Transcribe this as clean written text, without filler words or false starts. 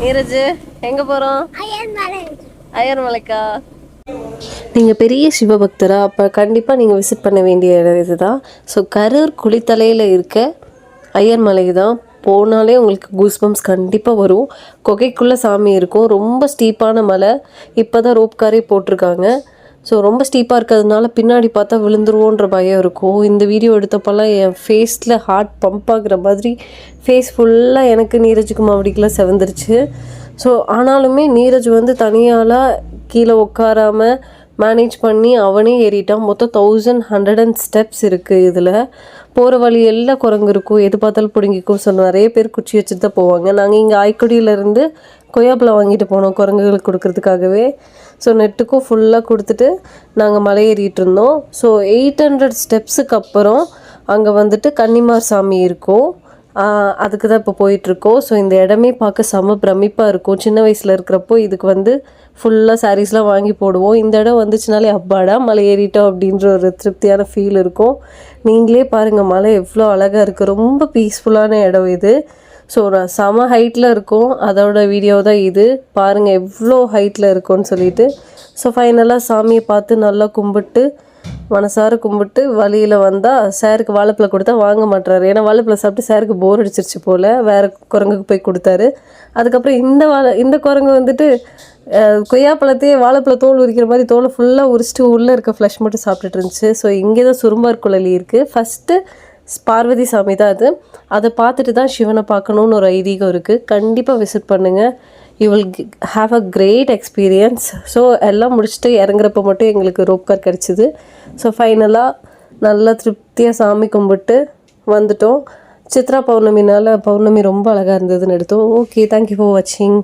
நீரஜ் எங்கே போகிறோம்? அய்யர்மலைக்கா? நீங்கள் பெரிய சிவபக்தரா? அப்போ கண்டிப்பாக நீங்கள் விசிட் பண்ண வேண்டிய இடம் இதுதான். ஸோ கரூர் குளித்தலையில் இருக்க அய்யர்மலை தான். போனாலே உங்களுக்கு கூஸ்பம்ஸ் கண்டிப்பாக வரும். குகைக்குள்ளே சாமி இருக்கும். ரொம்ப ஸ்டீப்பான மலை. இப்போ தான் ரோப் காரே போட்டிருக்காங்க. ஸோ ரொம்ப ஸ்டீப்பாக இருக்கிறதுனால பின்னாடி பார்த்தா விழுந்துருவோன்ற பயம் இருக்கும். இந்த வீடியோ எடுத்தப்போல்லாம் என் ஃபேஸில் ஹார்ட் பம்ப் ஆகுற மாதிரி ஃபேஸ் ஃபுல்லாக எனக்கு நீரஜுக்கு மாவடிக்கெலாம் செவந்துருச்சு. ஸோ ஆனாலுமே நீரஜ் வந்து தனியாலாம் கீழே உட்காராமல் மேனேஜ் பண்ணி அவனே ஏறிட்டான். மொத்தம் 1100 ஸ்டெப்ஸ் இருக்குது. இதில் போகிற வழி எல்லாம் குரங்கு இருக்கும், எது பார்த்தாலும் பிடுங்கிக்கும். ஸோ நிறைய பேர் குச்சி வச்சுட்டு தான் போவாங்க. நாங்கள் இங்கே ஆய்க்குடியிலேருந்து கொய்யாப்பழம் வாங்கிட்டு போனோம் குரங்குகளுக்கு கொடுக்கறதுக்காகவே. ஸோ நெட்டுக்கும் ஃபுல்லாக கொடுத்துட்டு நாங்கள் மலை ஏறிட்டு இருந்தோம். ஸோ 800 ஸ்டெப்ஸுக்கு அப்புறம் அங்கே வந்துட்டு கன்னிமார் சாமி இருக்கும். அதுக்கு தான் இப்போ போயிட்டுருக்கோம். ஸோ இந்த இடமே பார்க்க செம பிரமிப்பாக இருக்கும். சின்ன வயசில் இருக்கிறப்போ இதுக்கு வந்து ஃபுல்லாக சாரீஸ்லாம் வாங்கி போடுவோம். இந்த இடம் வந்துச்சுனாலே அப்பாடா மலை ஏறிட்டோம் அப்படின்ற ஒரு திருப்தியான ஃபீல் இருக்கும். நீங்களே பாருங்கள் மலை எவ்வளோ அழகாக இருக்குது. ரொம்ப பீஸ்ஃபுல்லான இடம் இது. ஸோ செம ஹைட்டில் இருக்கும். அதோட வீடியோ தான் இது. பாருங்கள் எவ்வளோ ஹைட்டில் இருக்கும்னு சொல்லிட்டு. ஸோ ஃபைனலாக சாமியை பார்த்து நல்லா கும்பிட்டு மனசார கும்பிட்டு வழியில் வந்தால் சாருக்கு வாழைப்பழம் கொடுத்தா வாங்க மாட்டுறாரு. ஏன்னா வாழைப்பழம் சாப்பிட்டு சாருக்கு போர் அடிச்சிருச்சு போல். வேறு குரங்குக்கு போய் கொடுத்தாரு. அதுக்கப்புறம் இந்த குரங்கு வந்துட்டு கொய்யாப்பழத்தையே வாழைப்பழ தோல் உரிக்கிற மாதிரி தோலை ஃபுல்லாக உரிச்சிட்டு உள்ளே இருக்க ஃப்ளஷ் மட்டும் சாப்பிட்டுட்டு இருந்துச்சு. ஸோ இங்கே தான் சுரும்பார் குழலி இருக்குது. ஃபஸ்ட்டு பார்வதி சாமி தான் அது. அதை பார்த்துட்டு தான் சிவனை பார்க்கணுன்னு ஒரு ஐதீகம் இருக்குது. கண்டிப்பாக விசிட் பண்ணுங்கள். You will have a great experience. So எல்லாம் முடிச்சுட்டு இறங்குறப்ப மட்டும் எங்களுக்கு ரோப் கார் கிடச்சிது. ஸோ ஃபைனலாக நல்லா திருப்தியாக சாமி கும்பிட்டு வந்துட்டோம். சித்ரா பௌர்ணமினால் பௌர்ணமி ரொம்ப அழகாக இருந்ததுன்னு எடுத்தோம். ஓகே, தேங்க்யூ ஃபார் வாட்சிங்.